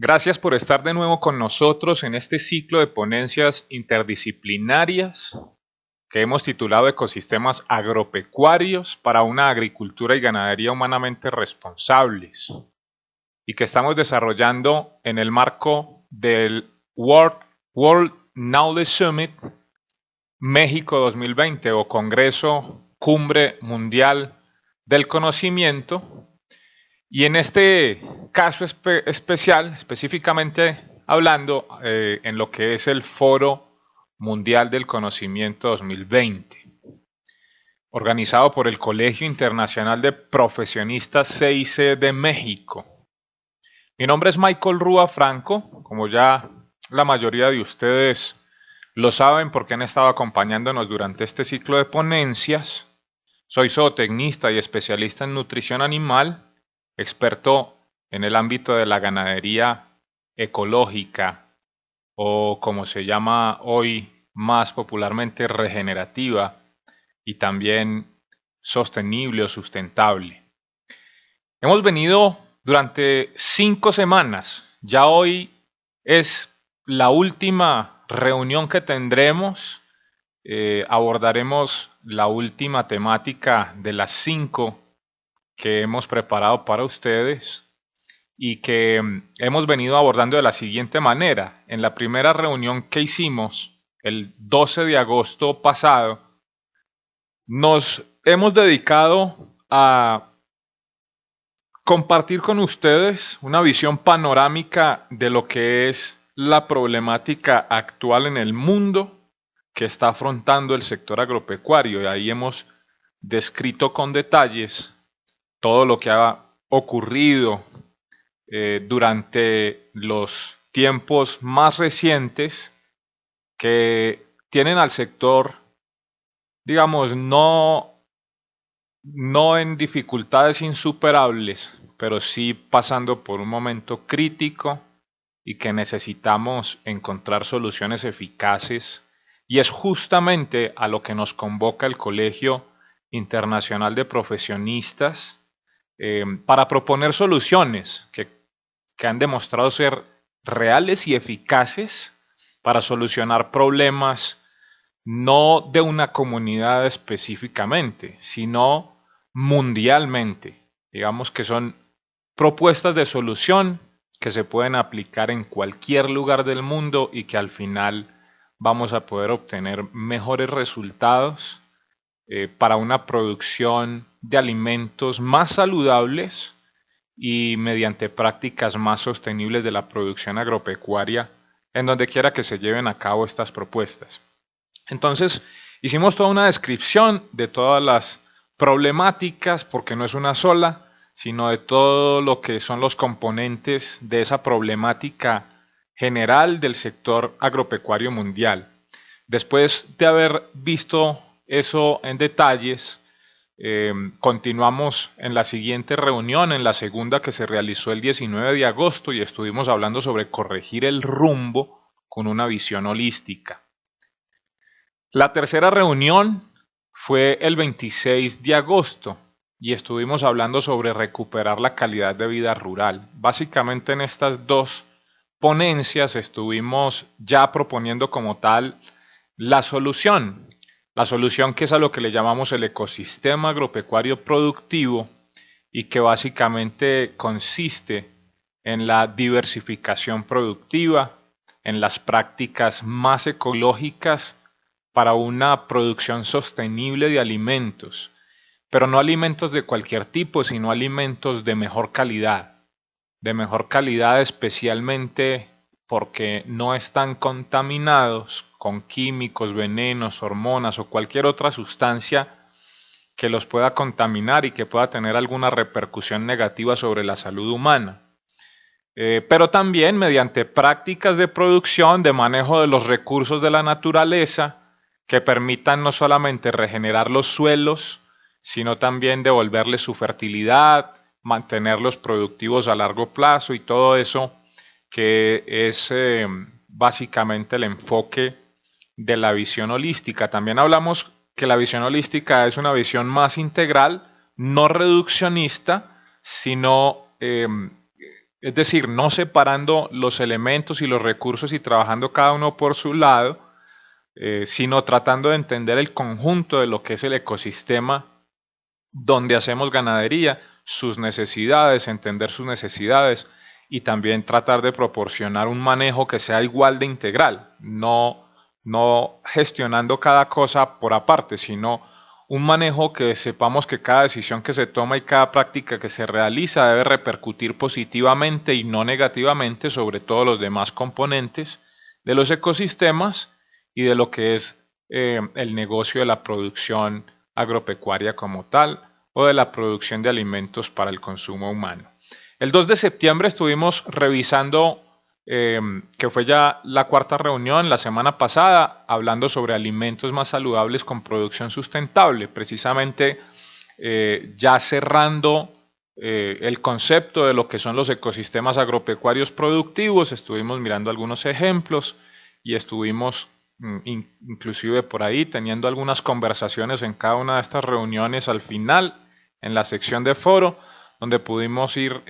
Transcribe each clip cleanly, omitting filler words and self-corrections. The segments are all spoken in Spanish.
Gracias por estar de nuevo con nosotros en este ciclo de ponencias interdisciplinarias que hemos titulado Ecosistemas agropecuarios para una agricultura y ganadería humanamente responsables y que estamos desarrollando en el marco del World Knowledge Summit México 2020 o Congreso Cumbre Mundial del Conocimiento. Y en este caso especial, específicamente hablando en lo que es el Foro Mundial del Conocimiento 2020, organizado por el Colegio Internacional de Profesionistas CIC de México. Mi nombre es Michael Rúa Franco, como ya la mayoría de ustedes lo saben porque han estado acompañándonos durante este ciclo de ponencias. Soy zootecnista y especialista en nutrición animal, experto en el ámbito de la ganadería ecológica o como se llama hoy más popularmente regenerativa y también sostenible o sustentable. Hemos venido durante 5 semanas, ya hoy es la última reunión que tendremos, abordaremos la última temática de las 5 que hemos preparado para ustedes y que hemos venido abordando de la siguiente manera. En la primera reunión que hicimos, el 12 de agosto pasado, nos hemos dedicado a compartir con ustedes una visión panorámica de lo que es la problemática actual en el mundo que está afrontando el sector agropecuario. Y ahí hemos descrito con detalles todo lo que ha ocurrido durante los tiempos más recientes que tienen al sector, digamos, no en dificultades insuperables, pero sí pasando por un momento crítico y que necesitamos encontrar soluciones eficaces. Y es justamente a lo que nos convoca el Colegio Internacional de Profesionistas para proponer soluciones que han demostrado ser reales y eficaces para solucionar problemas no de una comunidad específicamente, sino mundialmente. Digamos que son propuestas de solución que se pueden aplicar en cualquier lugar del mundo y que al final vamos a poder obtener mejores resultados para una producción de alimentos más saludables y mediante prácticas más sostenibles de la producción agropecuaria en donde quiera que se lleven a cabo estas propuestas. Entonces, hicimos toda una descripción de todas las problemáticas, porque no es una sola, sino de todo lo que son los componentes de esa problemática general del sector agropecuario mundial. Después de haber visto eso en detalles, continuamos en la siguiente reunión, en la segunda que se realizó el 19 de agosto y estuvimos hablando sobre corregir el rumbo con una visión holística. La tercera reunión fue el 26 de agosto y estuvimos hablando sobre recuperar la calidad de vida rural. Básicamente en estas 2 ponencias estuvimos ya proponiendo como tal la solución que es a lo que le llamamos el ecosistema agropecuario productivo y que básicamente consiste en la diversificación productiva, en las prácticas más ecológicas para una producción sostenible de alimentos, pero no alimentos de cualquier tipo, sino alimentos de mejor calidad especialmente porque no están contaminados con químicos, venenos, hormonas o cualquier otra sustancia que los pueda contaminar y que pueda tener alguna repercusión negativa sobre la salud humana. Pero también mediante prácticas de producción, de manejo de los recursos de la naturaleza, que permitan no solamente regenerar los suelos, sino también devolverles su fertilidad, mantenerlos productivos a largo plazo y todo eso que es básicamente el enfoque de la visión holística. También hablamos que la visión holística es una visión más integral, no reduccionista, sino es decir, no separando los elementos y los recursos y trabajando cada uno por su lado, sino tratando de entender el conjunto de lo que es el ecosistema donde hacemos ganadería, sus necesidades, entender sus necesidades y también tratar de proporcionar un manejo que sea igual de integral, no gestionando cada cosa por aparte, sino un manejo que sepamos que cada decisión que se toma y cada práctica que se realiza debe repercutir positivamente y no negativamente sobre todos los demás componentes de los ecosistemas y de lo que es el negocio de la producción agropecuaria como tal o de la producción de alimentos para el consumo humano. El 2 de septiembre estuvimos revisando, que fue ya la cuarta reunión la semana pasada, hablando sobre alimentos más saludables con producción sustentable, precisamente ya cerrando el concepto de lo que son los ecosistemas agropecuarios productivos. Estuvimos mirando algunos ejemplos y estuvimos inclusive por ahí teniendo algunas conversaciones en cada una de estas reuniones al final, en la sección de foro, donde pudimos ir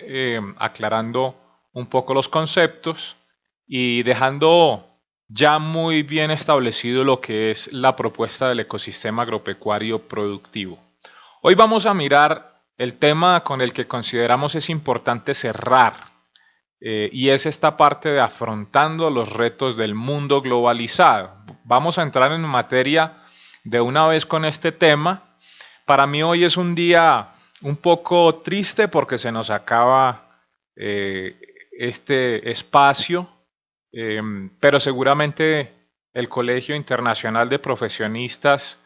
aclarando un poco los conceptos y dejando ya muy bien establecido lo que es la propuesta del ecosistema agropecuario productivo. Hoy vamos a mirar el tema con el que consideramos es importante cerrar, y es esta parte de afrontando los retos del mundo globalizado. Vamos a entrar en materia de una vez con este tema. Para mí hoy es un día un poco triste porque se nos acaba este espacio, pero seguramente el Colegio Internacional de Profesionistas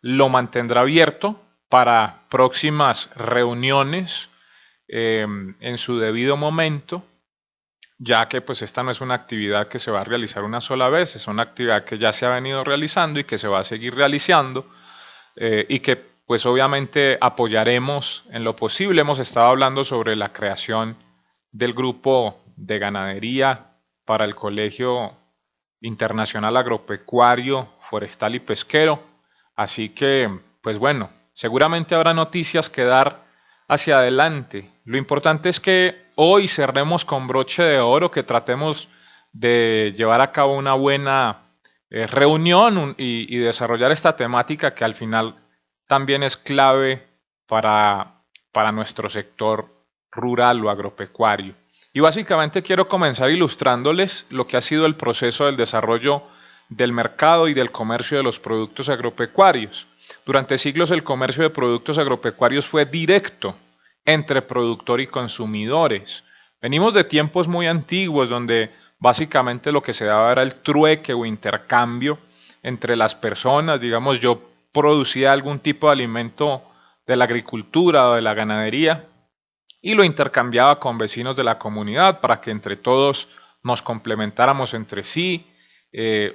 lo mantendrá abierto para próximas reuniones en su debido momento, ya que pues esta no es una actividad que se va a realizar una sola vez, es una actividad que ya se ha venido realizando y que se va a seguir realizando, y que pues obviamente apoyaremos en lo posible. Hemos estado hablando sobre la creación del grupo de ganadería para el Colegio Internacional Agropecuario, Forestal y Pesquero, así que pues bueno, seguramente habrá noticias que dar hacia adelante. Lo importante es que hoy cerremos con broche de oro, que tratemos de llevar a cabo una buena reunión y desarrollar esta temática que al final también es clave para nuestro sector rural o agropecuario. Y básicamente quiero comenzar ilustrándoles lo que ha sido el proceso del desarrollo del mercado y del comercio de los productos agropecuarios. Durante siglos el comercio de productos agropecuarios fue directo entre productor y consumidores. Venimos de tiempos muy antiguos donde básicamente lo que se daba era el trueque o intercambio entre las personas. Digamos, yo producía algún tipo de alimento de la agricultura o de la ganadería y lo intercambiaba con vecinos de la comunidad para que entre todos nos complementáramos entre sí,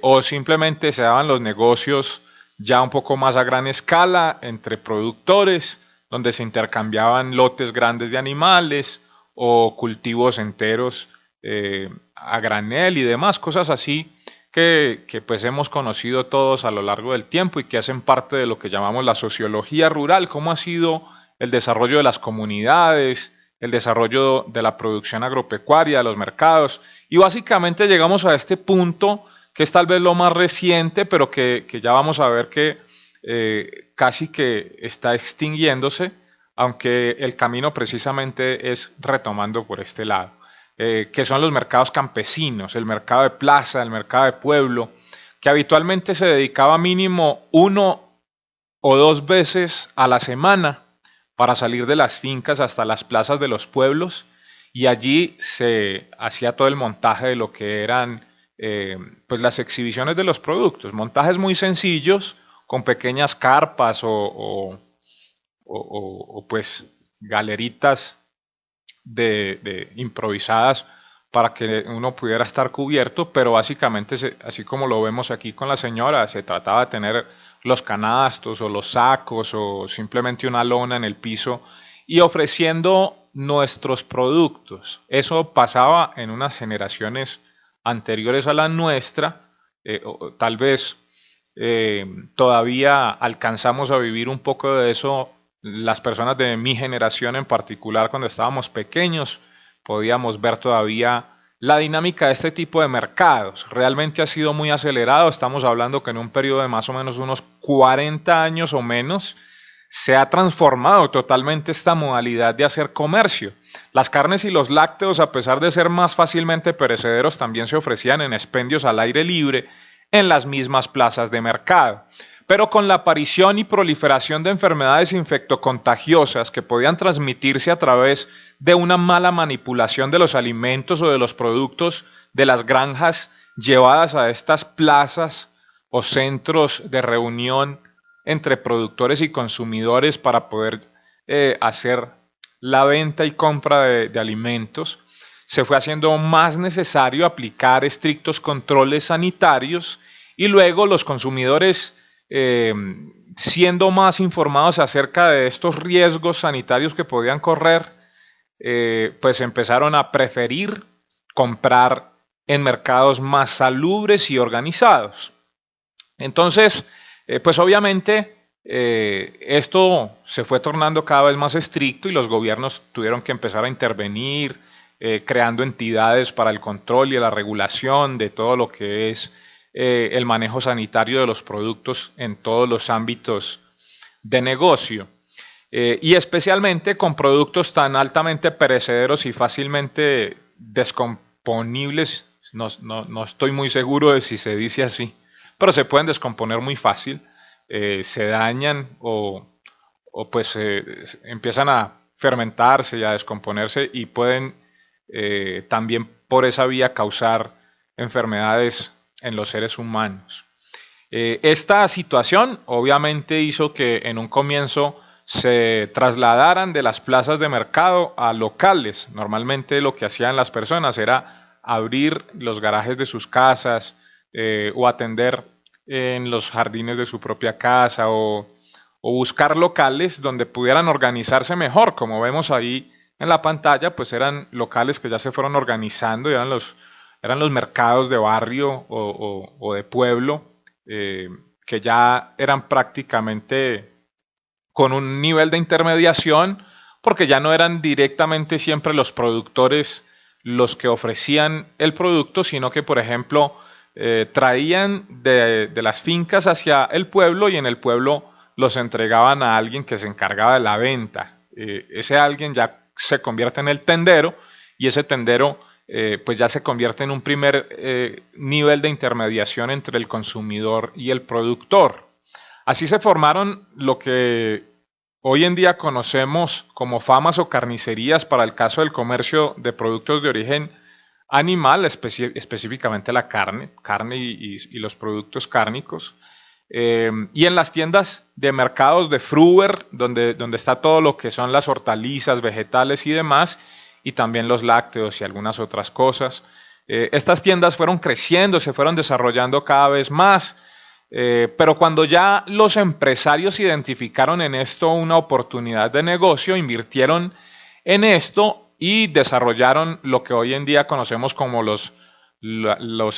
o simplemente se daban los negocios ya un poco más a gran escala entre productores, donde se intercambiaban lotes grandes de animales o cultivos enteros a granel y demás, cosas así que pues hemos conocido todos a lo largo del tiempo y que hacen parte de lo que llamamos la sociología rural, cómo ha sido el desarrollo de las comunidades, el desarrollo de la producción agropecuaria, de los mercados, y básicamente llegamos a este punto que es tal vez lo más reciente, pero que ya vamos a ver que casi que está extinguiéndose, aunque el camino precisamente es retomando por este lado, que son los mercados campesinos, el mercado de plaza, el mercado de pueblo, que habitualmente se dedicaba mínimo 1 o 2 veces a la semana para salir de las fincas hasta las plazas de los pueblos, y allí se hacía todo el montaje de lo que eran pues las exhibiciones de los productos, montajes muy sencillos con pequeñas carpas o pues galeritas de improvisadas para que uno pudiera estar cubierto, pero básicamente así como lo vemos aquí con la señora, se trataba de tener los canastos o los sacos o simplemente una lona en el piso y ofreciendo nuestros productos. Eso pasaba en unas generaciones anteriores a la nuestra, tal vez todavía alcanzamos a vivir un poco de eso las personas de mi generación en particular cuando estábamos pequeños, podíamos ver todavía la dinámica de este tipo de mercados. Realmente ha sido muy acelerado, estamos hablando que en un periodo de más o menos unos 40 años o menos se ha transformado totalmente esta modalidad de hacer comercio. Las carnes y los lácteos, a pesar de ser más fácilmente perecederos, también se ofrecían en expendios al aire libre en las mismas plazas de mercado. Pero con la aparición y proliferación de enfermedades infectocontagiosas que podían transmitirse a través de una mala manipulación de los alimentos o de los productos de las granjas llevadas a estas plazas o centros de reunión entre productores y consumidores para poder hacer la venta y compra de alimentos, se fue haciendo más necesario aplicar estrictos controles sanitarios y luego los consumidores, siendo más informados acerca de estos riesgos sanitarios que podían correr, pues empezaron a preferir comprar en mercados más salubres y organizados. Entonces, pues obviamente esto se fue tornando cada vez más estricto y los gobiernos tuvieron que empezar a intervenir, creando entidades para el control y la regulación de todo lo que es el manejo sanitario de los productos en todos los ámbitos de negocio. Y especialmente con productos tan altamente perecederos y fácilmente descomponibles, no estoy muy seguro de si se dice así, pero se pueden descomponer muy fácil, se dañan o pues empiezan a fermentarse y a descomponerse y pueden también por esa vía causar enfermedades en los seres humanos. Esta situación obviamente hizo que en un comienzo se trasladaran de las plazas de mercado a locales. Normalmente lo que hacían las personas era abrir los garajes de sus casas o atender en los jardines de su propia casa o buscar locales donde pudieran organizarse mejor. Como vemos ahí en la pantalla, pues eran locales que ya se fueron organizando y eran los mercados de barrio o de pueblo, que ya eran prácticamente con un nivel de intermediación, porque ya no eran directamente siempre los productores los que ofrecían el producto, sino que, por ejemplo, traían de las fincas hacia el pueblo y en el pueblo los entregaban a alguien que se encargaba de la venta. Ese alguien ya se convierte en el tendero y ese tendero pues ya se convierte en un primer nivel de intermediación entre el consumidor y el productor. Así se formaron lo que hoy en día conocemos como famas o carnicerías para el caso del comercio de productos de origen animal, específicamente la carne y los productos cárnicos. Y en las tiendas de mercados de Fruver, donde está todo lo que son las hortalizas, vegetales y demás, y también los lácteos y algunas otras cosas. Estas tiendas fueron creciendo, se fueron desarrollando cada vez más, pero cuando ya los empresarios identificaron en esto una oportunidad de negocio, invirtieron en esto y desarrollaron lo que hoy en día conocemos como los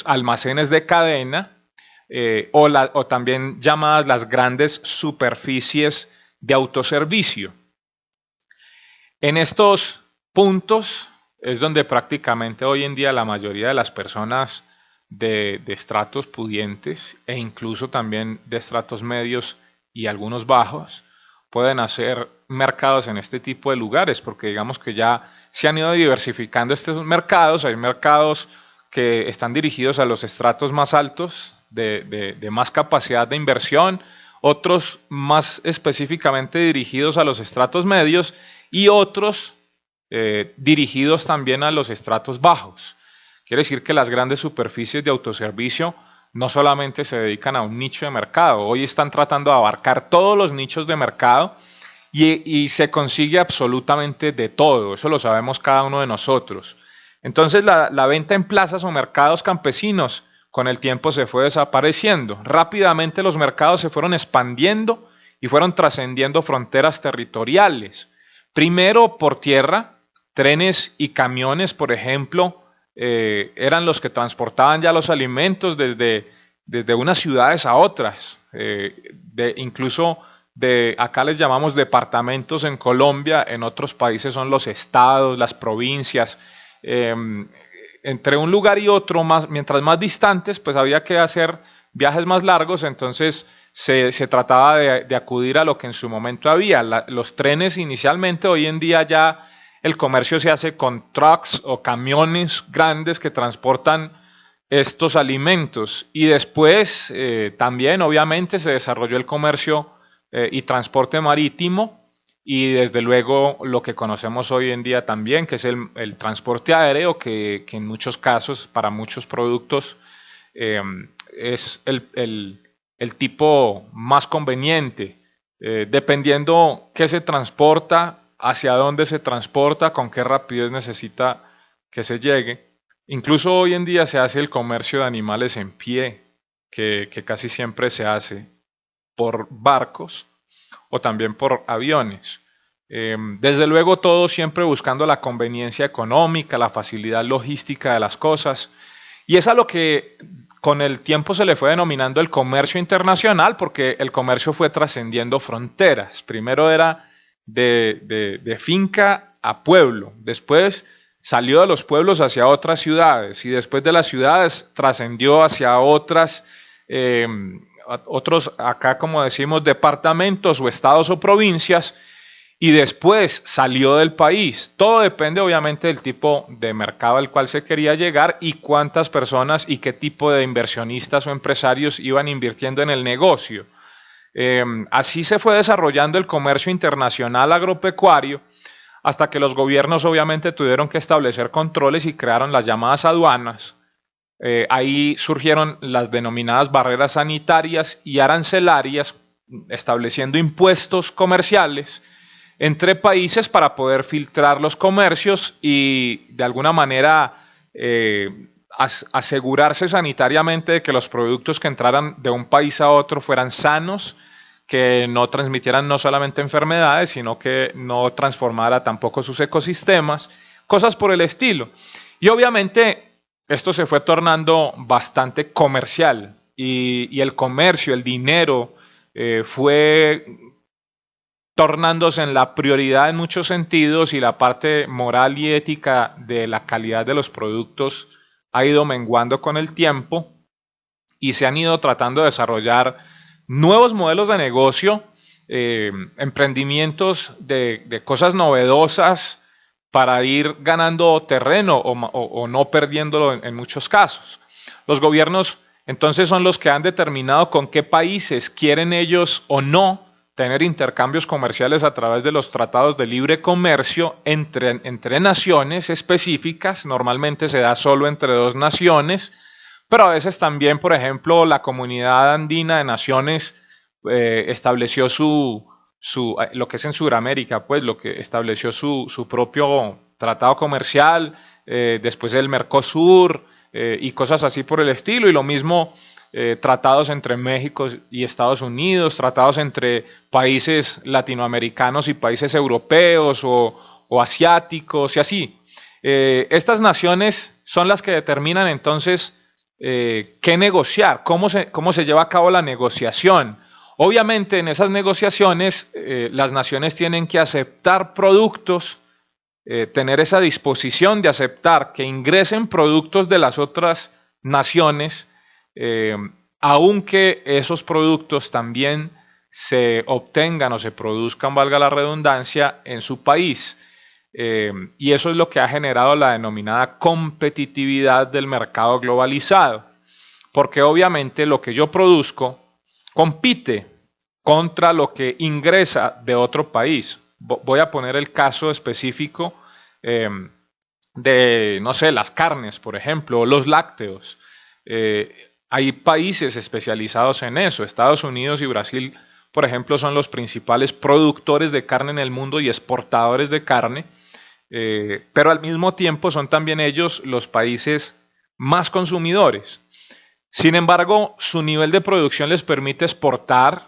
almacenes de cadena, o también llamadas las grandes superficies de autoservicio. En estos puntos es donde prácticamente hoy en día la mayoría de las personas de estratos pudientes e incluso también de estratos medios y algunos bajos pueden hacer mercados en este tipo de lugares, porque digamos que ya se han ido diversificando estos mercados. Hay mercados que están dirigidos a los estratos más altos, de más capacidad de inversión, otros más específicamente dirigidos a los estratos medios y otros dirigidos también a los estratos bajos. Quiere decir que las grandes superficies de autoservicio no solamente se dedican a un nicho de mercado, hoy están tratando de abarcar todos los nichos de mercado y se consigue absolutamente de todo, eso lo sabemos cada uno de nosotros. Entonces la venta en plazas o mercados campesinos con el tiempo se fue desapareciendo. Rápidamente los mercados se fueron expandiendo y fueron trascendiendo fronteras territoriales. Primero por tierra, trenes y camiones, por ejemplo, eran los que transportaban ya los alimentos desde unas ciudades a otras, incluso acá les llamamos departamentos en Colombia, en otros países son los estados, las provincias. Eh, Entre un lugar y otro, mientras más distantes, pues había que hacer viajes más largos, entonces se trataba de acudir a lo que en su momento había. Los trenes inicialmente, hoy en día ya el comercio se hace con trucks o camiones grandes que transportan estos alimentos. Y después también obviamente se desarrolló el comercio y transporte marítimo, y desde luego lo que conocemos hoy en día también, que es el transporte aéreo, que en muchos casos, para muchos productos, eh, es el tipo más conveniente, dependiendo qué se transporta, hacia dónde se transporta, con qué rapidez necesita que se llegue. Incluso hoy en día se hace el comercio de animales en pie, que casi siempre se hace por barcos o también por aviones. Desde luego todo siempre buscando la conveniencia económica, la facilidad logística de las cosas. Y es a lo que con el tiempo se le fue denominando el comercio internacional, porque el comercio fue trascendiendo fronteras. Primero era de finca a pueblo, después salió de los pueblos hacia otras ciudades y después de las ciudades trascendió hacia otros, acá como decimos, departamentos o estados o provincias, y después salió del país. Todo depende obviamente del tipo de mercado al cual se quería llegar y cuántas personas y qué tipo de inversionistas o empresarios iban invirtiendo en el negocio. Así se fue desarrollando el comercio internacional agropecuario hasta que los gobiernos obviamente tuvieron que establecer controles y crearon las llamadas aduanas. Ahí surgieron las denominadas barreras sanitarias y arancelarias, estableciendo impuestos comerciales entre países para poder filtrar los comercios y de alguna manera asegurarse sanitariamente de que los productos que entraran de un país a otro fueran sanos, que no transmitieran no solamente enfermedades, sino que no transformara tampoco sus ecosistemas, cosas por el estilo. Y obviamente esto se fue tornando bastante comercial y el comercio, el dinero, fue tornándose en la prioridad en muchos sentidos, y la parte moral y ética de la calidad de los productos ha ido menguando con el tiempo y se han ido tratando de desarrollar nuevos modelos de negocio, emprendimientos de cosas novedosas para ir ganando terreno o no perdiéndolo en muchos casos. Los gobiernos entonces son los que han determinado con qué países quieren ellos o no tener intercambios comerciales a través de los tratados de libre comercio entre naciones específicas. Normalmente se da solo entre dos naciones, pero a veces también, por ejemplo, la Comunidad Andina de Naciones estableció lo que es en Sudamérica, pues lo que estableció su propio tratado comercial, después el Mercosur y cosas así por el estilo, y lo mismo tratados entre México y Estados Unidos, tratados entre países latinoamericanos y países europeos o asiáticos y así. Estas naciones son las que determinan entonces qué negociar, cómo se lleva a cabo la negociación. Obviamente en esas negociaciones las naciones tienen que aceptar productos, tener esa disposición de aceptar que ingresen productos de las otras naciones, aunque esos productos también se obtengan o se produzcan, valga la redundancia, en su país. Y eso es lo que ha generado la denominada competitividad del mercado globalizado, porque obviamente lo que yo produzco compite contra lo que ingresa de otro país. Voy a poner el caso específico de, no sé, las carnes, por ejemplo, o los lácteos. Hay países especializados en eso. Estados Unidos y Brasil, por ejemplo, son los principales productores de carne en el mundo y exportadores de carne, pero al mismo tiempo son también ellos los países más consumidores. Sin embargo, su nivel de producción les permite exportar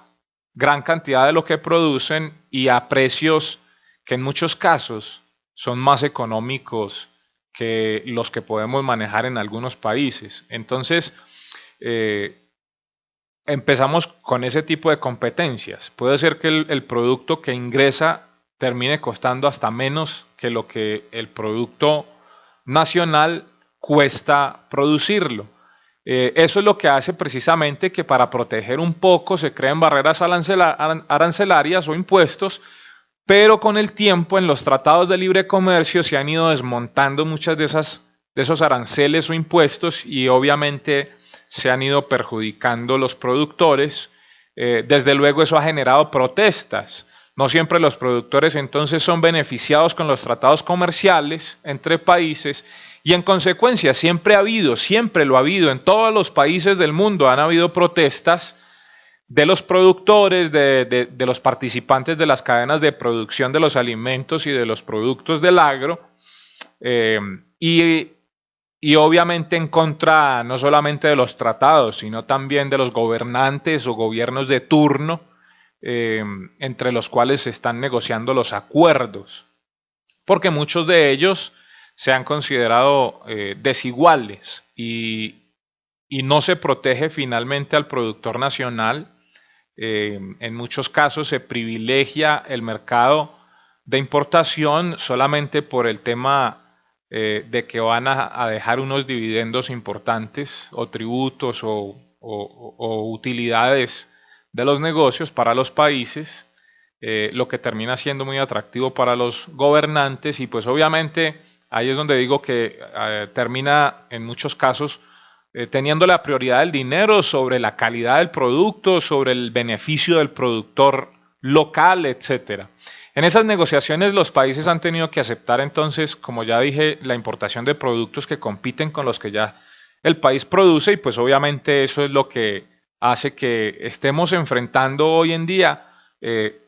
gran cantidad de lo que producen y a precios que en muchos casos son más económicos que los que podemos manejar en algunos países. Entonces, empezamos con ese tipo de competencias. Puede ser que el producto que ingresa termine costando hasta menos que lo que el producto nacional cuesta producirlo. Eso es lo que hace precisamente que para proteger un poco se creen barreras arancelarias o impuestos, pero con el tiempo en los tratados de libre comercio se han ido desmontando muchas de esos aranceles o impuestos y obviamente se han ido perjudicando los productores. Desde luego eso ha generado protestas. No siempre los productores entonces son beneficiados con los tratados comerciales entre países y en consecuencia siempre lo ha habido, en todos los países del mundo han habido protestas de los productores, de los participantes de las cadenas de producción de los alimentos y de los productos del agro, y obviamente en contra no solamente de los tratados, sino también de los gobernantes o gobiernos de turno, entre los cuales se están negociando los acuerdos, porque muchos de ellos se han considerado desiguales y no se protege finalmente al productor nacional. En muchos casos se privilegia el mercado de importación solamente por el tema de que van a dejar unos dividendos importantes o tributos o utilidades de los negocios para los países, lo que termina siendo muy atractivo para los gobernantes y pues obviamente ahí es donde digo que termina en muchos casos teniendo la prioridad del dinero sobre la calidad del producto, sobre el beneficio del productor local, etc. En esas negociaciones los países han tenido que aceptar entonces, como ya dije, la importación de productos que compiten con los que ya el país produce y pues obviamente eso es lo que hace que estemos enfrentando hoy en día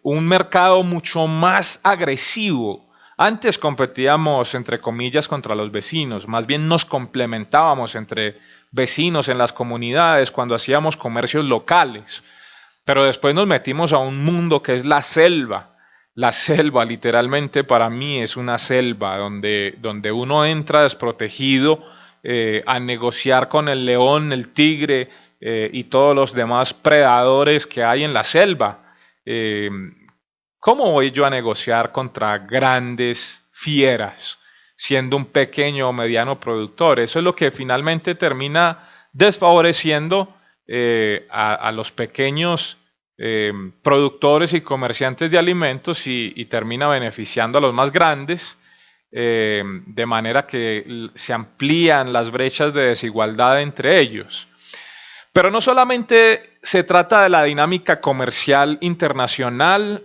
un mercado mucho más agresivo. Antes competíamos, entre comillas, contra los vecinos, más bien nos complementábamos entre vecinos en las comunidades cuando hacíamos comercios locales, pero después nos metimos a un mundo que es la selva. La selva literalmente para mí es una selva donde uno entra desprotegido a negociar con el león, el tigre, y todos los demás predadores que hay en la selva. ¿Cómo voy yo a negociar contra grandes fieras siendo un pequeño o mediano productor? Eso es lo que finalmente termina desfavoreciendo a los pequeños productores y comerciantes de alimentos y termina beneficiando a los más grandes, de manera que se amplían las brechas de desigualdad entre ellos. Pero no solamente se trata de la dinámica comercial internacional,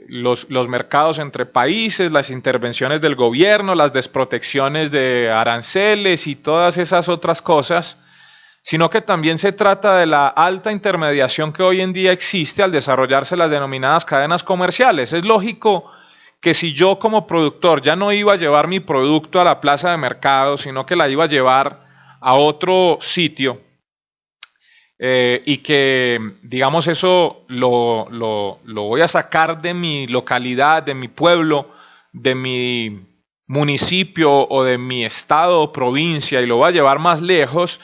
los mercados entre países, las intervenciones del gobierno, las desprotecciones de aranceles y todas esas otras cosas, sino que también se trata de la alta intermediación que hoy en día existe al desarrollarse las denominadas cadenas comerciales. Es lógico que si yo como productor ya no iba a llevar mi producto a la plaza de mercado, sino que la iba a llevar a otro sitio, y que digamos eso lo voy a sacar de mi localidad, de mi pueblo, de mi municipio o de mi estado o provincia y lo voy a llevar más lejos,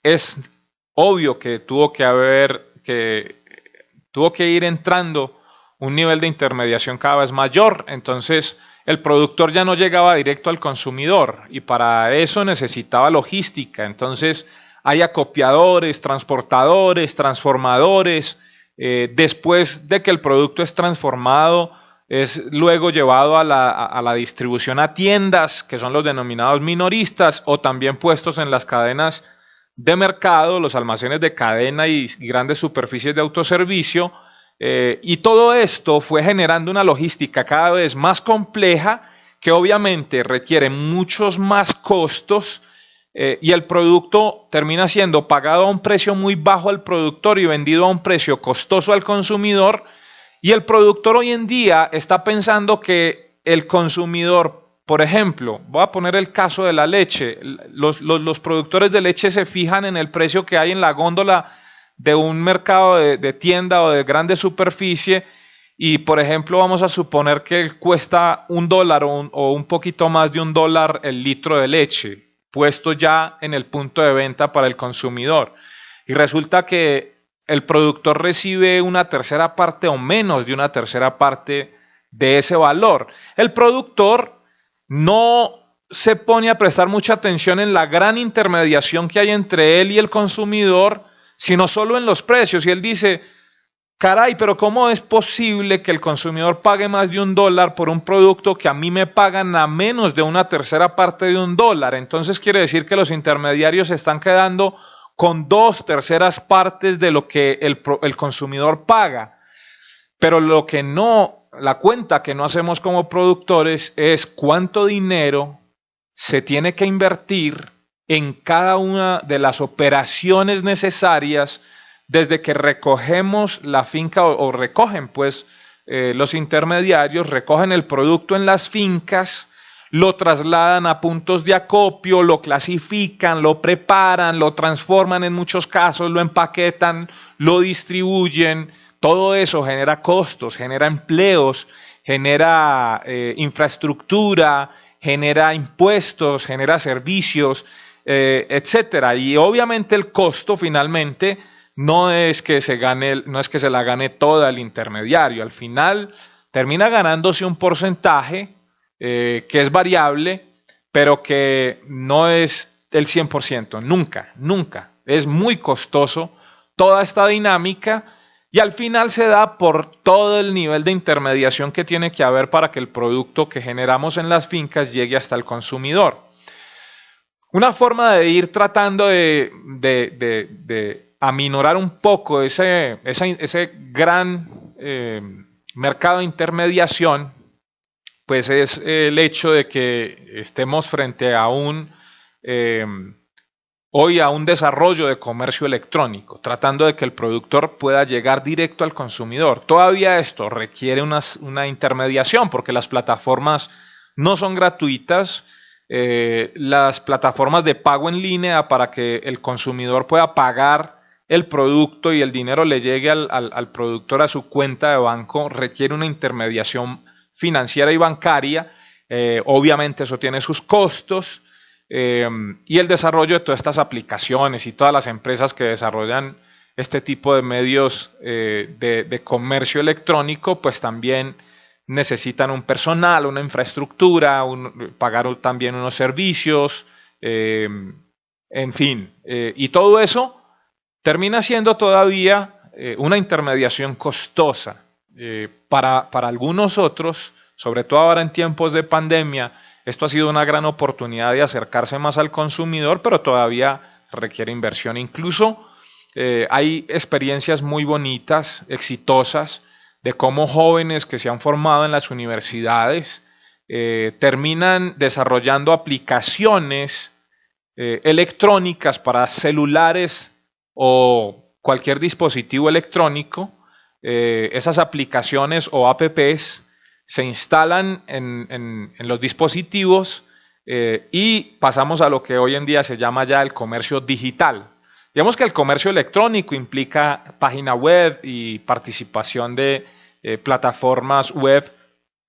es obvio que tuvo que ir entrando un nivel de intermediación cada vez mayor. Entonces el productor ya no llegaba directo al consumidor y para eso necesitaba logística. Entonces hay acopiadores, transportadores, transformadores. Después de que el producto es transformado, es luego llevado a la distribución a tiendas, que son los denominados minoristas, o también puestos en las cadenas de mercado, los almacenes de cadena y grandes superficies de autoservicio. Y todo esto fue generando una logística cada vez más compleja que obviamente requiere muchos más costos. Y el producto termina siendo pagado a un precio muy bajo al productor y vendido a un precio costoso al consumidor, y el productor hoy en día está pensando que el consumidor, por ejemplo, voy a poner el caso de la leche, los productores de leche se fijan en el precio que hay en la góndola de un mercado de tienda o de grande superficie y, por ejemplo, vamos a suponer que cuesta $1 o un poquito más de $1 el litro de leche, puesto ya en el punto de venta para el consumidor. Y resulta que el productor recibe una tercera parte o menos de una tercera parte de ese valor. El productor no se pone a prestar mucha atención en la gran intermediación que hay entre él y el consumidor, sino solo en los precios. Y él dice, caray, pero ¿cómo es posible que el consumidor pague más de $1 por un producto que a mí me pagan a menos de una tercera parte de $1? Entonces quiere decir que los intermediarios se están quedando con 2/3 partes de lo que el consumidor paga. Pero la cuenta que no hacemos como productores es cuánto dinero se tiene que invertir en cada una de las operaciones necesarias desde que recogemos la finca o recogen pues los intermediarios, recogen el producto en las fincas, lo trasladan a puntos de acopio, lo clasifican, lo preparan, lo transforman en muchos casos, lo empaquetan, lo distribuyen. Todo eso genera costos, genera empleos, genera infraestructura, genera impuestos, genera servicios, etcétera. Y obviamente el costo finalmente no es que se la gane toda el intermediario. Al final termina ganándose un porcentaje que es variable, pero que no es el 100%, nunca. Es muy costoso toda esta dinámica y al final se da por todo el nivel de intermediación que tiene que haber para que el producto que generamos en las fincas llegue hasta el consumidor. Una forma de ir tratando de aminorar un poco ese gran mercado de intermediación, pues es el hecho de que estemos frente a un desarrollo de comercio electrónico, tratando de que el productor pueda llegar directo al consumidor. Todavía esto requiere una intermediación porque las plataformas no son gratuitas. Las plataformas de pago en línea para que el consumidor pueda pagar el producto y el dinero le llegue al productor a su cuenta de banco requiere una intermediación financiera y bancaria. Obviamente eso tiene sus costos y el desarrollo de todas estas aplicaciones y todas las empresas que desarrollan este tipo de medios de comercio electrónico pues también necesitan un personal, una infraestructura, pagar también unos servicios, en fin, y todo eso termina siendo todavía una intermediación costosa. Para algunos otros, sobre todo ahora en tiempos de pandemia, esto ha sido una gran oportunidad de acercarse más al consumidor, pero todavía requiere inversión. Incluso hay experiencias muy bonitas, exitosas, de cómo jóvenes que se han formado en las universidades terminan desarrollando aplicaciones electrónicas para celulares o cualquier dispositivo electrónico. Esas aplicaciones o apps se instalan en los dispositivos y pasamos a lo que hoy en día se llama ya el comercio digital. Digamos que el comercio electrónico implica página web y participación de plataformas web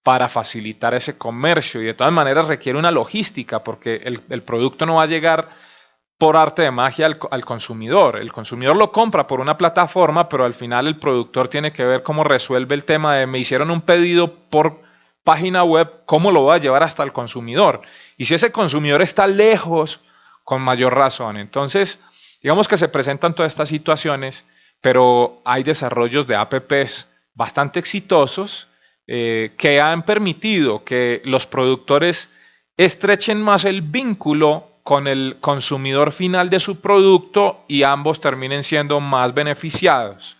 para facilitar ese comercio y de todas maneras requiere una logística porque el producto no va a llegar por arte de magia al consumidor. El consumidor lo compra por una plataforma, pero al final el productor tiene que ver cómo resuelve el tema de me hicieron un pedido por página web, ¿cómo lo voy a llevar hasta el consumidor? Y si ese consumidor está lejos, con mayor razón. Entonces, digamos que se presentan todas estas situaciones, pero hay desarrollos de apps bastante exitosos que han permitido que los productores estrechen más el vínculo con el consumidor final de su producto y ambos terminen siendo más beneficiados.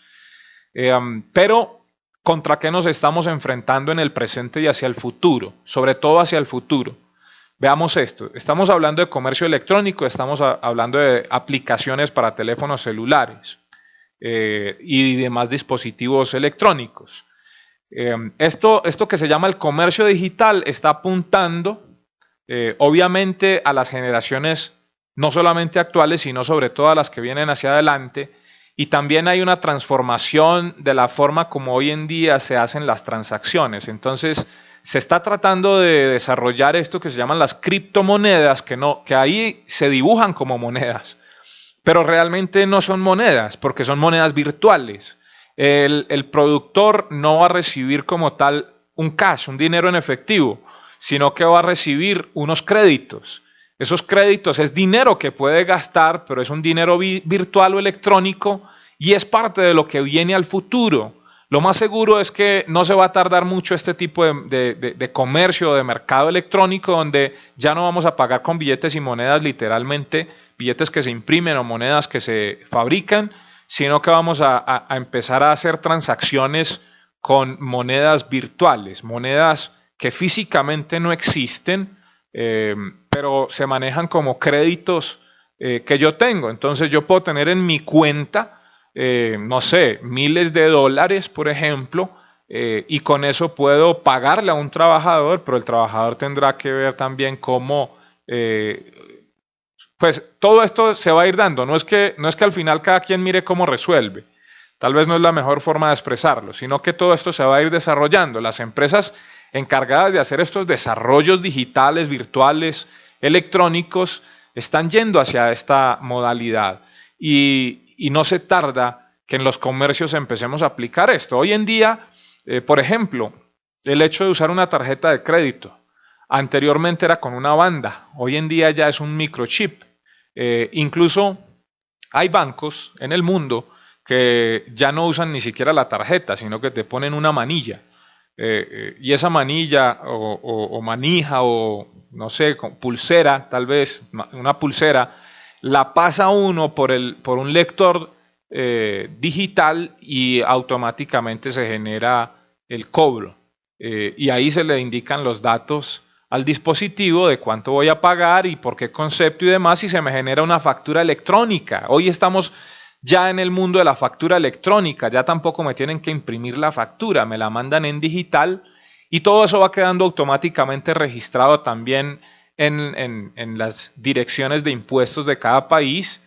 Pero, ¿contra qué nos estamos enfrentando en el presente y hacia el futuro? Sobre todo hacia el futuro. Veamos esto. Estamos hablando de comercio electrónico, estamos hablando de aplicaciones para teléfonos celulares y demás dispositivos electrónicos. Esto que se llama el comercio digital está apuntando obviamente a las generaciones no solamente actuales, sino sobre todo a las que vienen hacia adelante. Y también hay una transformación de la forma como hoy en día se hacen las transacciones. Entonces, se está tratando de desarrollar esto que se llaman las criptomonedas, que ahí se dibujan como monedas, pero realmente no son monedas, porque son monedas virtuales. El productor no va a recibir como tal un cash, un dinero en efectivo, sino que va a recibir unos créditos. Esos créditos es dinero que puede gastar, pero es un dinero virtual o electrónico y es parte de lo que viene al futuro. Lo más seguro es que no se va a tardar mucho este tipo de comercio, de mercado electrónico, donde ya no vamos a pagar con billetes y monedas, literalmente billetes que se imprimen o monedas que se fabrican, sino que vamos a empezar a hacer transacciones con monedas virtuales, monedas que físicamente no existen, pero se manejan como créditos que yo tengo. Entonces yo puedo tener en mi cuenta, no sé, miles de dólares, por ejemplo, y con eso puedo pagarle a un trabajador, pero el trabajador tendrá que ver también cómo, pues todo esto se va a ir dando. No es que al final cada quien mire cómo resuelve. Tal vez no es la mejor forma de expresarlo, sino que todo esto se va a ir desarrollando. Las empresas encargadas de hacer estos desarrollos digitales, virtuales, electrónicos, están yendo hacia esta modalidad. Y no se tarda que en los comercios empecemos a aplicar esto. Hoy en día, por ejemplo, el hecho de usar una tarjeta de crédito. Anteriormente era con una banda, hoy en día ya es un microchip. Incluso hay bancos en el mundo que ya no usan ni siquiera la tarjeta, sino que te ponen una manilla. Y esa manilla o manija o no sé, pulsera, tal vez una pulsera, la pasa uno por un lector digital y automáticamente se genera el cobro. Y ahí se le indican los datos al dispositivo de cuánto voy a pagar y por qué concepto y demás, y se me genera una factura electrónica. Hoy estamos ya en el mundo de la factura electrónica, ya tampoco me tienen que imprimir la factura, me la mandan en digital y todo eso va quedando automáticamente registrado también en las direcciones de impuestos de cada país,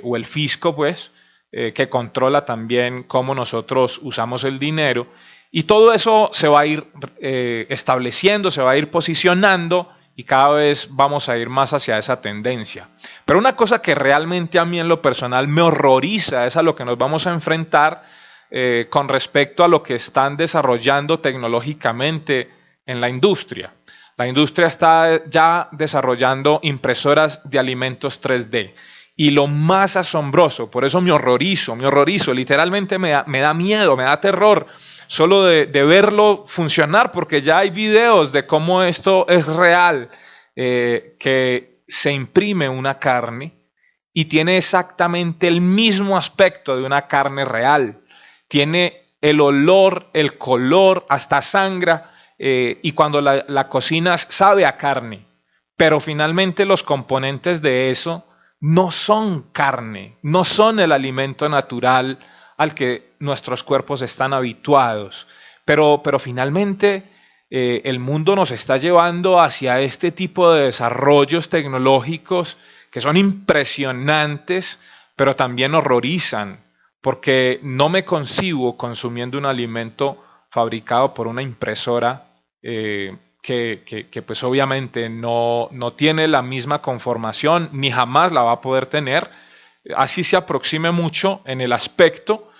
o el fisco, pues, que controla también cómo nosotros usamos el dinero. Y todo eso se va a ir estableciendo, se va a ir posicionando y cada vez vamos a ir más hacia esa tendencia. Pero una cosa que realmente a mí en lo personal me horroriza es a lo que nos vamos a enfrentar con respecto a lo que están desarrollando tecnológicamente en la industria. La industria está ya desarrollando impresoras de alimentos 3D. Y lo más asombroso, por eso me horrorizo, literalmente me da miedo, me da terror solo de verlo funcionar, porque ya hay videos de cómo esto es real, que se imprime una carne y tiene exactamente el mismo aspecto de una carne real. Tiene el olor, el color, hasta sangra, y cuando la cocinas sabe a carne, pero finalmente los componentes de eso no son carne, no son el alimento natural al que nuestros cuerpos están habituados. Pero finalmente el mundo nos está llevando hacia este tipo de desarrollos tecnológicos que son impresionantes, pero también horrorizan, porque no me concibo consumiendo un alimento fabricado por una impresora que pues obviamente no tiene la misma conformación ni jamás la va a poder tener, así se aproxime mucho en el aspecto,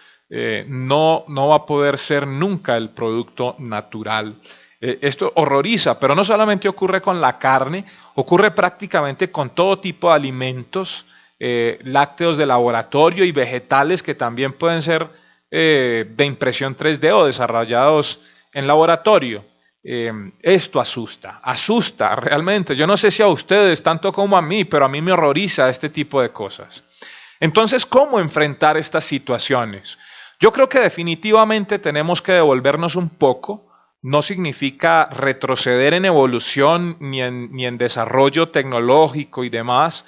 no va a poder ser nunca el producto natural. Esto horroriza, pero no solamente ocurre con la carne, ocurre prácticamente con todo tipo de alimentos, lácteos de laboratorio y vegetales que también pueden ser de impresión 3D o desarrollados en laboratorio. Esto asusta realmente. Yo no sé si a ustedes tanto como a mí, pero a mí me horroriza este tipo de cosas. Entonces, ¿cómo enfrentar estas situaciones? Yo creo que definitivamente tenemos que devolvernos un poco. No significa retroceder en evolución ni en desarrollo tecnológico y demás,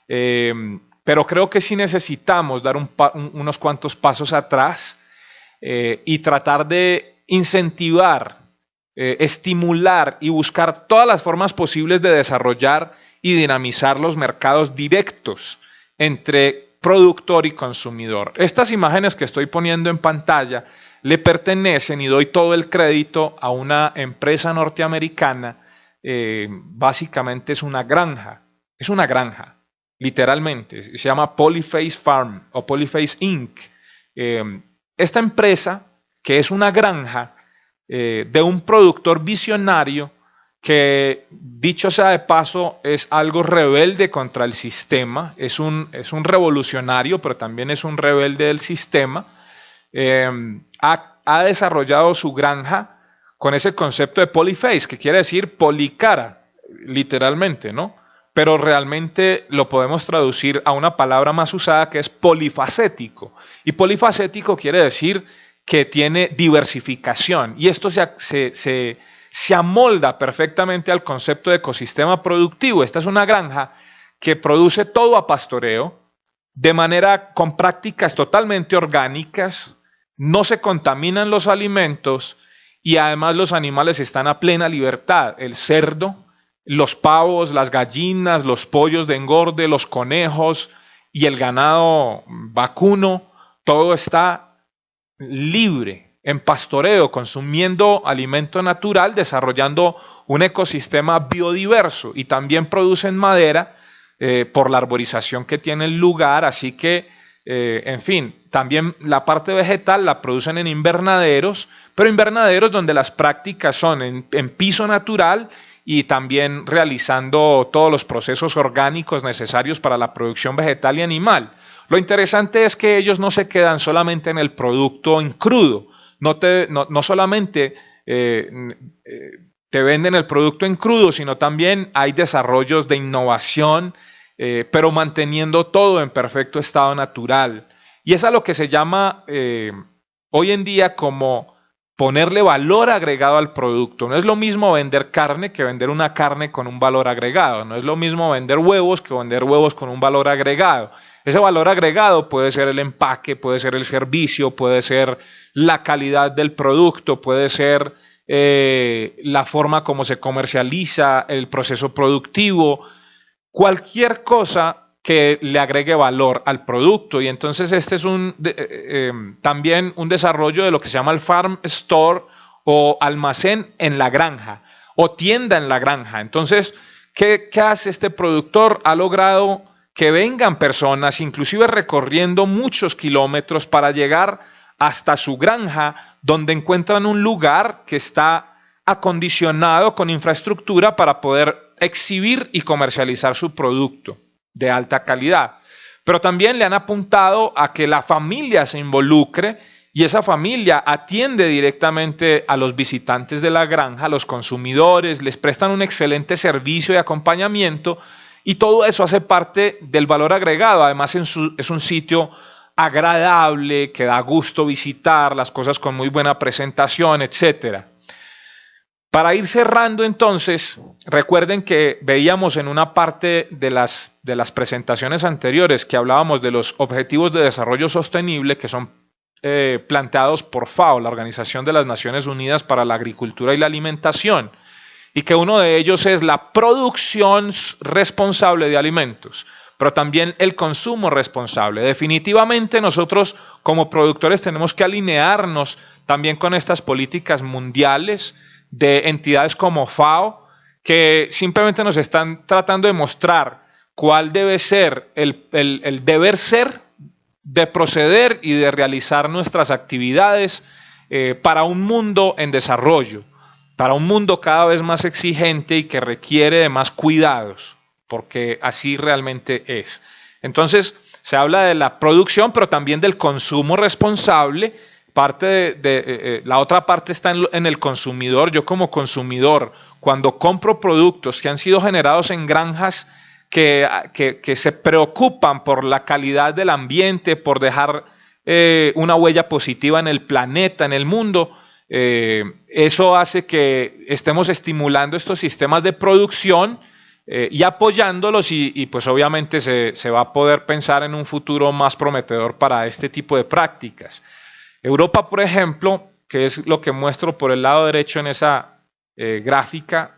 pero creo que sí necesitamos dar unos cuantos pasos atrás y tratar de incentivar, estimular y buscar todas las formas posibles de desarrollar y dinamizar los mercados directos entre productor y consumidor. Estas imágenes que estoy poniendo en pantalla le pertenecen, y doy todo el crédito, a una empresa norteamericana. Básicamente es una granja. literalmente. Se llama Polyface Farm o Polyface Inc. Esta empresa, que es una granja de un productor visionario que, dicho sea de paso, es algo rebelde contra el sistema, es un revolucionario, pero también es un rebelde del sistema. Ha desarrollado su granja con ese concepto de polyface, que quiere decir policara, literalmente, ¿no? Pero realmente lo podemos traducir a una palabra más usada que es polifacético. Y polifacético quiere decir que tiene diversificación. Y esto se amolda perfectamente al concepto de ecosistema productivo. Esta es una granja que produce todo a pastoreo, de manera con prácticas totalmente orgánicas, no se contaminan los alimentos y además los animales están a plena libertad. El cerdo, los pavos, las gallinas, los pollos de engorde, los conejos y el ganado vacuno, todo está libre, en pastoreo, consumiendo alimento natural, desarrollando un ecosistema biodiverso, y también producen madera por la arborización que tiene el lugar. Así que, en fin, también la parte vegetal la producen en invernaderos, pero invernaderos donde las prácticas son en piso natural y también realizando todos los procesos orgánicos necesarios para la producción vegetal y animal. Lo interesante es que ellos no se quedan solamente en el producto en crudo, no solamente te venden el producto en crudo, sino también hay desarrollos de innovación, pero manteniendo todo en perfecto estado natural. Y es a lo que se llama hoy en día como ponerle valor agregado al producto. No es lo mismo vender carne que vender una carne con un valor agregado. No es lo mismo vender huevos que vender huevos con un valor agregado. Ese valor agregado puede ser el empaque, puede ser el servicio, puede ser la calidad del producto, puede ser la forma como se comercializa, el proceso productivo, cualquier cosa que le agregue valor al producto. Y entonces este es también un desarrollo de lo que se llama el farm store o almacén en la granja o tienda en la granja. Entonces, ¿qué hace este productor? Ha logrado que vengan personas, inclusive recorriendo muchos kilómetros, para llegar hasta su granja, donde encuentran un lugar que está acondicionado con infraestructura para poder exhibir y comercializar su producto de alta calidad. Pero también le han apuntado a que la familia se involucre, y esa familia atiende directamente a los visitantes de la granja, a los consumidores, les prestan un excelente servicio y acompañamiento, y todo eso hace parte del valor agregado. Además es un sitio agradable, que da gusto visitar, las cosas con muy buena presentación, etcétera. Para ir cerrando entonces, recuerden que veíamos en una parte de las presentaciones anteriores que hablábamos de los Objetivos de Desarrollo Sostenible, que son planteados por FAO, la Organización de las Naciones Unidas para la Agricultura y la Alimentación, y que uno de ellos es la producción responsable de alimentos, pero también el consumo responsable. Definitivamente nosotros como productores tenemos que alinearnos también con estas políticas mundiales de entidades como FAO, que simplemente nos están tratando de mostrar cuál debe ser el deber ser de proceder y de realizar nuestras actividades para un mundo en desarrollo, para un mundo cada vez más exigente y que requiere de más cuidados, porque así realmente es. Entonces se habla de la producción, pero también del consumo responsable. La otra parte está en el consumidor. Yo como consumidor, cuando compro productos que han sido generados en granjas que se preocupan por la calidad del ambiente, por dejar una huella positiva en el planeta, en el mundo, eso hace que estemos estimulando estos sistemas de producción y apoyándolos, y pues obviamente se va a poder pensar en un futuro más prometedor para este tipo de prácticas. Europa, por ejemplo, que es lo que muestro por el lado derecho en esa gráfica,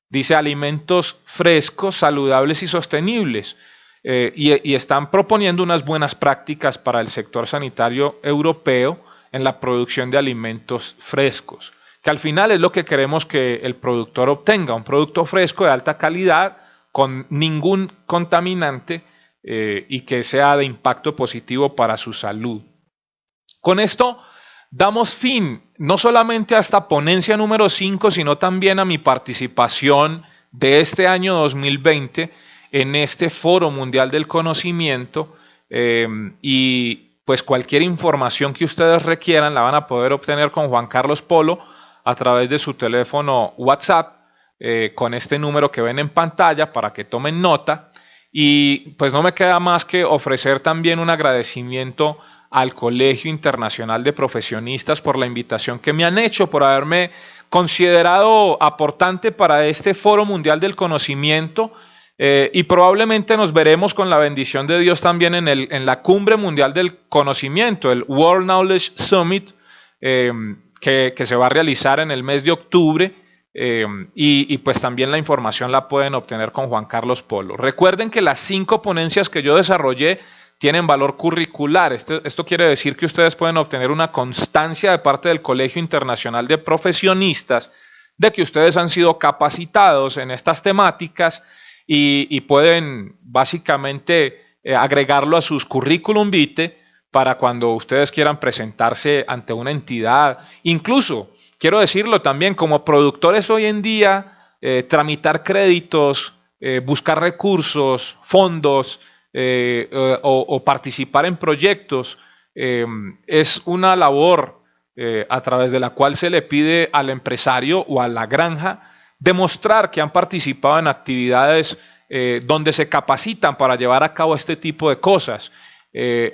dice alimentos frescos, saludables y sostenibles, y están proponiendo unas buenas prácticas para el sector sanitario europeo en la producción de alimentos frescos, que al final es lo que queremos que el productor obtenga, un producto fresco de alta calidad, con ningún contaminante, y que sea de impacto positivo para su salud. Con esto damos fin no solamente a esta ponencia número 5, sino también a mi participación de este año 2020 en este Foro Mundial del Conocimiento, y pues cualquier información que ustedes requieran la van a poder obtener con Juan Carlos Polo a través de su teléfono WhatsApp, con este número que ven en pantalla para que tomen nota. Y pues no me queda más que ofrecer también un agradecimiento al Colegio Internacional de Profesionistas por la invitación que me han hecho, por haberme considerado aportante para este Foro Mundial del Conocimiento, y probablemente nos veremos con la bendición de Dios también en la Cumbre Mundial del Conocimiento, el World Knowledge Summit, que se va a realizar en el mes de octubre. Y pues también la información la pueden obtener con Juan Carlos Polo. Recuerden que las 5 ponencias que yo desarrollé tienen valor curricular. Esto quiere decir que ustedes pueden obtener una constancia de parte del Colegio Internacional de Profesionistas de que ustedes han sido capacitados en estas temáticas y pueden básicamente agregarlo a sus currículum vitae para cuando ustedes quieran presentarse ante una entidad. Incluso quiero decirlo también, como productores hoy en día, tramitar créditos, buscar recursos, fondos, o participar en proyectos, es una labor a través de la cual se le pide al empresario o a la granja demostrar que han participado en actividades donde se capacitan para llevar a cabo este tipo de cosas.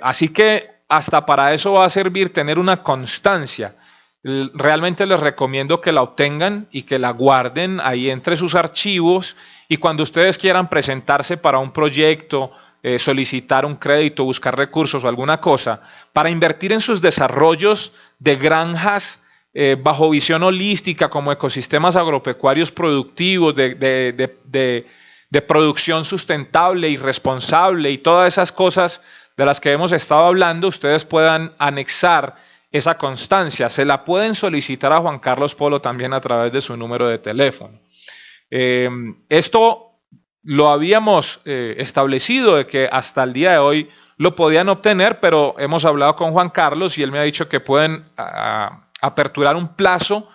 Así que hasta para eso va a servir tener una constancia. Realmente les recomiendo que la obtengan y que la guarden ahí entre sus archivos, y cuando ustedes quieran presentarse para un proyecto, solicitar un crédito, buscar recursos o alguna cosa para invertir en sus desarrollos de granjas bajo visión holística, como ecosistemas agropecuarios productivos, de producción sustentable y responsable y todas esas cosas de las que hemos estado hablando, ustedes puedan anexar esa constancia. Se la pueden solicitar a Juan Carlos Polo también a través de su número de teléfono. Esto lo habíamos establecido de que hasta el día de hoy lo podían obtener, pero hemos hablado con Juan Carlos y él me ha dicho que pueden aperturar un plazo.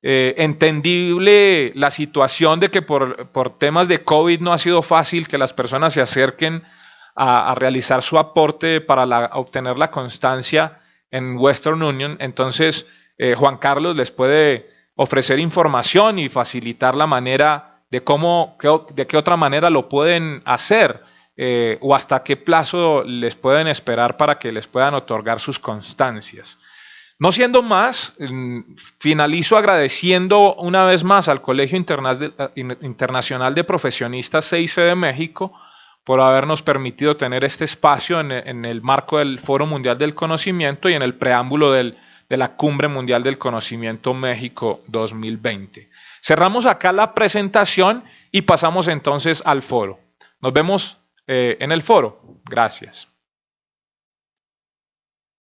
Entendible la situación de que por temas de COVID no ha sido fácil que las personas se acerquen a realizar su aporte para obtener la constancia en Western Union. Entonces Juan Carlos les puede ofrecer información y facilitar la manera de qué otra manera lo pueden hacer, o hasta qué plazo les pueden esperar para que les puedan otorgar sus constancias. No siendo más, finalizo agradeciendo una vez más al Colegio Internacional de Profesionistas CIC de México por habernos permitido tener este espacio en el marco del Foro Mundial del Conocimiento y en el preámbulo de la Cumbre Mundial del Conocimiento México 2020. Cerramos acá la presentación y pasamos entonces al foro. Nos vemos en el foro. Gracias.